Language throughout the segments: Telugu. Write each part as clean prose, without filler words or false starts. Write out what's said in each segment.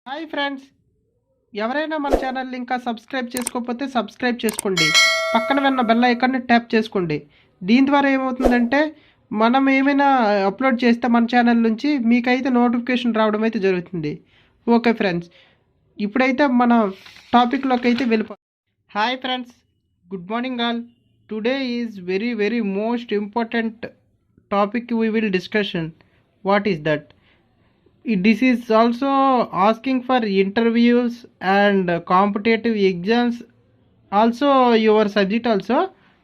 హాయ్ ఫ్రెండ్స్, ఎవరైనా మన ఛానల్ని ఇంకా సబ్స్క్రైబ్ చేసుకోకపోతే సబ్స్క్రైబ్ చేసుకోండి. పక్కన ఉన్న బెల్ ఐకాన్ని ట్యాప్ చేసుకోండి. దీని ద్వారా ఏమవుతుందంటే మనం ఏమైనా అప్లోడ్ చేస్తే మన ఛానల్ నుంచి మీకైతే నోటిఫికేషన్ రావడం అయితే జరుగుతుంది. ఓకే ఫ్రెండ్స్, ఇప్పుడైతే మన టాపిక్లోకి అయితే వెళ్ళిపో. Hi friends, good morning all. Today is very very most important topic we will discussion. What is that? This is also asking for interviews and competitive exams, also your subject also.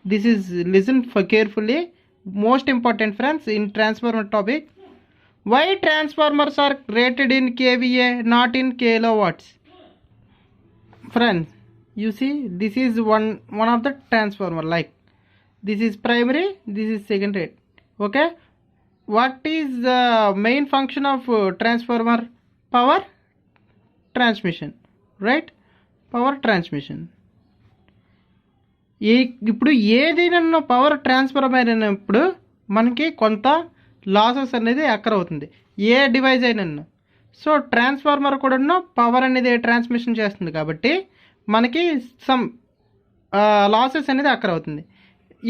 This is listen for carefully, most important friends in transformer topic. Why transformers are rated in KVA, not in kilowatts? Friends, you see, this is one of the transformer, like this is primary, this is secondary. Okay, what is the main function of transformer? Power transmission, right? Power transmission. ఇప్పుడు ఏదైనా పవర్ ట్రాన్స్ఫర్ అయినప్పుడు మనకి కొంత లాసెస్ అనేది అక్కర్ అవుతుంది, ఏ డివైస్ అయినా. సో ట్రాన్స్ఫార్మర్ కూడా పవర్ అనేది ట్రాన్స్మిషన్ చేస్తుంది కాబట్టి మనకి సమ్ లాసెస్ అనేది అక్కర్ అవుతుంది.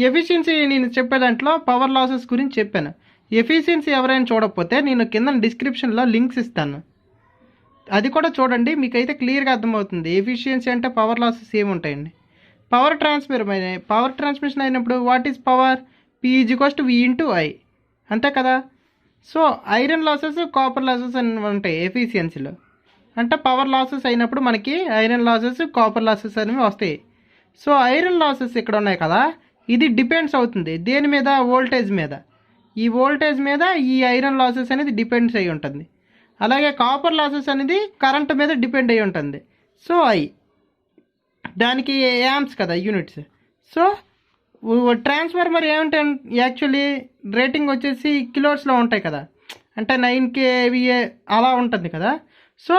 ఎఫిషియన్సీ నేను చెప్పే దాంట్లో పవర్ లాసెస్ గురించి చెప్పాను. ఎఫిషియన్సీ ఎవరైనా చూడకపోతే నేను కింద డిస్క్రిప్షన్లో లింక్స్ ఇస్తాను, అది కూడా చూడండి, మీకైతే క్లియర్గా అర్థమవుతుంది ఎఫిషియన్సీ అంటే పవర్ లాసెస్ ఏముంటాయండి. పవర్ ట్రాన్స్మిషన్ అయినప్పుడు what is power? P = V × I, అంతే కదా. So iron losses, copper losses అని ఉంటాయి ఎఫిషియన్సీలో. అంటే పవర్ లాసెస్ అయినప్పుడు మనకి ఐరన్ లాసెస్, కాపర్ లాసెస్ అనేవి వస్తాయి. సో ఐరన్ లాసెస్ ఇక్కడ ఉన్నాయి కదా, ఇది డిపెండ్స్ అవుతుంది దేని మీద? వోల్టేజ్ మీద. ఈ వోల్టేజ్ మీద ఈ ఐరన్ లాసెస్ అనేది డిపెండ్స్ అయి ఉంటుంది. అలాగే కాపర్ లాసెస్ అనేది కరెంట్ మీద డిపెండ్ అయి ఉంటుంది. సో దానికి యాంప్స్ కదా యూనిట్స్. సో ట్రాన్స్ఫార్మర్ ఏమంటే యాక్చువల్లీ రేటింగ్ వచ్చేసి కిలోట్స్లో ఉంటాయి కదా, అంటే 9 KVA అలా ఉంటుంది కదా. సో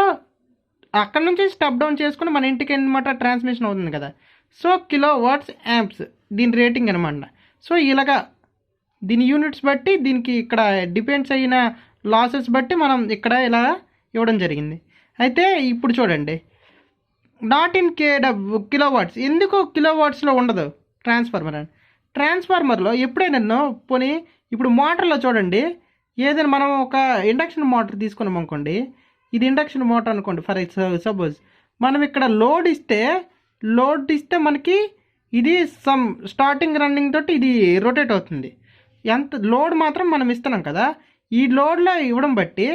అక్కడ నుంచి స్టెప్ డౌన్ చేసుకుని మన ఇంటికి అనమాట ట్రాన్స్మిషన్ అవుతుంది కదా. సో కిలో వాట్స్ యాంప్స్ దీని రేటింగ్ అనమాట. సో ఇలాగా దీని యూనిట్స్ బట్టి దీనికి ఇక్కడ డిపెండ్స్ అయిన లాసెస్ బట్టి మనం ఇక్కడ ఇలా ఇవ్వడం జరిగింది. అయితే ఇప్పుడు చూడండి, నాట్ ఇన్ కిలోవాట్స్. ఎందుకు కిలోవాట్స్లో ఉండదు ట్రాన్స్ఫార్మర్ అని? ట్రాన్స్ఫార్మర్లో ఎప్పుడైనా పోనీ ఇప్పుడు మోటార్లో చూడండి, ఏదైనా మనం ఒక ఇండక్షన్ మోటార్ తీసుకున్నాం అనుకోండి, ఇది ఇండక్షన్ మోటార్ అనుకోండి ఫర్ సపోజ్. మనం ఇక్కడ లోడ్ ఇస్తే మనకి ఇది సమ్ స్టార్టింగ్ రన్నింగ్ తోటి ఇది రొటేట్ అవుతుంది. ఎంత లోడ్ మాత్రం మనం ఇస్తున్నాం కదా, ఈ లోడ్లో ఇవ్వడం బట్టి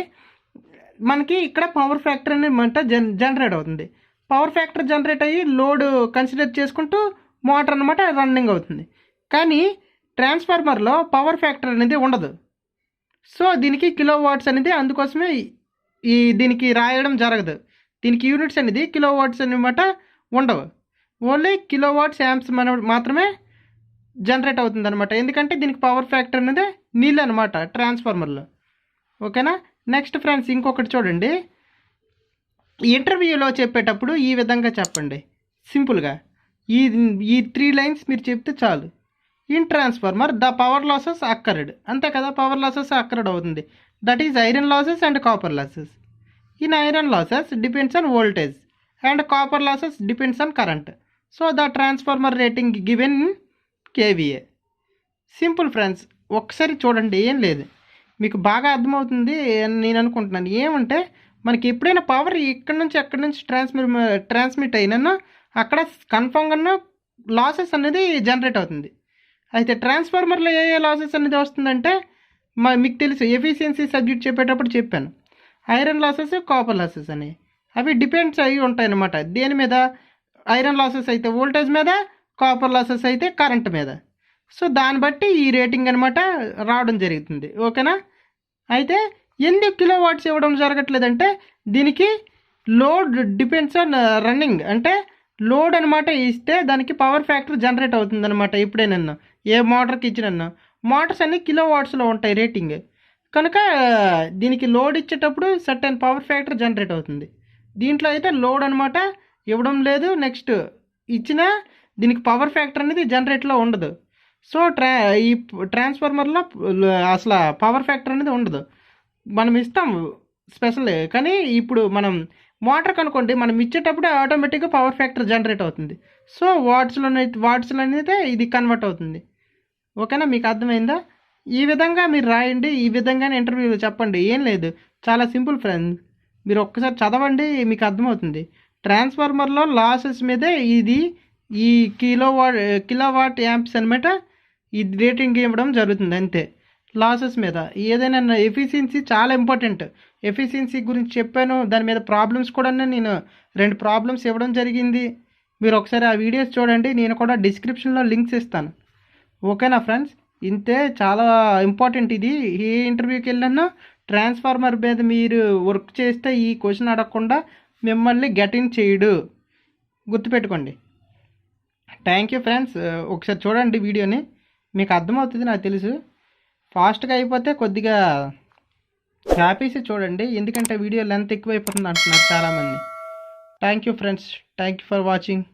మనకి ఇక్కడ పవర్ ఫ్యాక్టర్ అనేది జనరేట్ అవుతుంది. పవర్ ఫ్యాక్టర్ జనరేట్ అయ్యి లోడ్ కన్సిడర్ చేసుకుంటూ మోటార్ అనమాట రన్నింగ్ అవుతుంది. కానీ ట్రాన్స్ఫార్మర్లో పవర్ ఫ్యాక్టర్ అనేది ఉండదు. సో దీనికి కిలో వాట్స్ అనేది అందుకోసమే దీనికి రాయడం జరగదు. దీనికి యూనిట్స్ అనేది కిలో వాట్స్ అనమాట ఉండవు. ఓన్లీ కిలో వాట్స్ యాంప్స్ మాత్రమే జనరేట్ అవుతుంది అనమాట. ఎందుకంటే దీనికి పవర్ ఫ్యాక్టర్ అనేది నీళ్ళు అనమాట ట్రాన్స్ఫార్మర్లో. ఓకేనా. నెక్స్ట్ ఫ్రెండ్స్, ఇంకొకటి చూడండి, ఇంటర్వ్యూలో చెప్పేటప్పుడు ఈ విధంగా చెప్పండి సింపుల్గా. ఈ 3 లైన్స్ మీరు చెప్తే చాలు. In transformer the power losses occurred, అంతే కదా, పవర్ లాసెస్ అక్కర్డ్ అవుతుంది. That is iron losses and copper losses. In iron losses depends on voltage and copper losses depends on current. So the transformer rating given KVA. Simple friends, ఒకసారి చూడండి, ఏం లేదు, మీకు బాగా అర్థమవుతుంది అని నేను అనుకుంటున్నాను. ఏమంటే మనకి ఎప్పుడైనా పవర్ ఇక్కడ నుంచి అక్కడి నుంచి ట్రాన్స్మిట్ అయినా అక్కడ కన్ఫామ్గా లాసెస్ అనేది జనరేట్ అవుతుంది. అయితే ట్రాన్స్ఫార్మర్లో ఏ లాసెస్ అనేది వస్తుందంటే మీకు తెలుసు, ఎఫిషియన్సీ సబ్జెక్ట్ చెప్పేటప్పుడు చెప్పాను, ఐరన్ లాసెస్, కాపర్ లాసెస్ అని అవి డిపెండ్స్ అయ్యి ఉంటాయి అన్నమాట. దేని మీద? ఐరన్ లాసెస్ అయితే వోల్టేజ్ మీద, కాపర్ లాసెస్ అయితే కరెంట్ మీద. సో దాన్ని బట్టి ఈ రేటింగ్ అనమాట రావడం జరుగుతుంది. ఓకేనా. అయితే ఎందుకు కిలో వాట్స్ ఇవ్వడం జరగట్లేదంటే దీనికి లోడ్ డిపెండ్స్ ఆన్ రన్నింగ్, అంటే లోడ్ అనమాట ఇస్తే దానికి పవర్ ఫ్యాక్టర్ జనరేట్ అవుతుంది అనమాట. ఎప్పుడైనా ఏ మోటార్కి ఇచ్చినా, మోటార్స్ అన్ని కిలో వాట్స్లో ఉంటాయి రేటింగ్, కనుక దీనికి లోడ్ ఇచ్చేటప్పుడు సర్టెన్ పవర్ ఫ్యాక్టర్ జనరేట్ అవుతుంది. దీంట్లో అయితే లోడ్ అనమాట ఇవ్వడం లేదు, నెక్స్ట్ ఇచ్చినా దీనికి పవర్ ఫ్యాక్టర్ అనేది జనరేట్లో ఉండదు. సో ఈ ట్రాన్స్ఫార్మర్లో అసలు పవర్ ఫ్యాక్టర్ అనేది ఉండదు. మనం ఇస్తాం స్పెషల్, కానీ ఇప్పుడు మనం మోటార్ కనుకోండి మనం ఇచ్చేటప్పుడే ఆటోమేటిక్గా పవర్ ఫ్యాక్టర్ జనరేట్ అవుతుంది. సో వాట్స్లో అయితే ఇది కన్వర్ట్ అవుతుంది. ఓకేనా, మీకు అర్థమైందా? ఈ విధంగా మీరు రాయండి, ఈ విధంగానే ఇంటర్వ్యూలో చెప్పండి. ఏం లేదు, చాలా సింపుల్ ఫ్రెండ్స్. మీరు ఒక్కసారి చదవండి, మీకు అర్థమవుతుంది. ట్రాన్స్ఫార్మర్లో లాసెస్ మీదే ఇది ఈ కిలోవాట్ యాంప్స్ అనమాట ఇది రేటింగ్ ఇవ్వడం జరుగుతుంది అంతే. లాసెస్ మీద ఏదైనా ఎఫిషియన్సీ చాలా ఇంపార్టెంట్. ఎఫిషియన్సీ గురించి చెప్పాను, దాని మీద ప్రాబ్లమ్స్ కూడా నేను 2 ప్రాబ్లమ్స్ ఇవ్వడం జరిగింది. మీరు ఒకసారి ఆ వీడియోస్ చూడండి, నేను కూడా డిస్క్రిప్షన్లో లింక్స్ ఇస్తాను. ఓకేనా ఫ్రెండ్స్, ఇంతే, చాలా ఇంపార్టెంట్ ఇది. ఏ ఇంటర్వ్యూకి వెళ్ళినా ట్రాన్స్ఫార్మర్ మీద మీరు వర్క్ చేస్తే ఈ క్వశ్చన్ అడగకుండా మిమ్మల్ని గెట్ ఇన్ చేయడు, గుర్తుపెట్టుకోండి. థ్యాంక్ యూ ఫ్రెండ్స్, ఒకసారి చూడండి వీడియోని, మీకు అర్థమవుతుంది నాకు తెలుసు. ఫాస్ట్గా అయిపోతే కొద్దిగా హ్యాపీసే చూడండి, ఎందుకంటే వీడియో లెంత్ ఎక్కువైపోతుంది అంటున్నారు చాలామంది. Thank you friends, thank you for watching.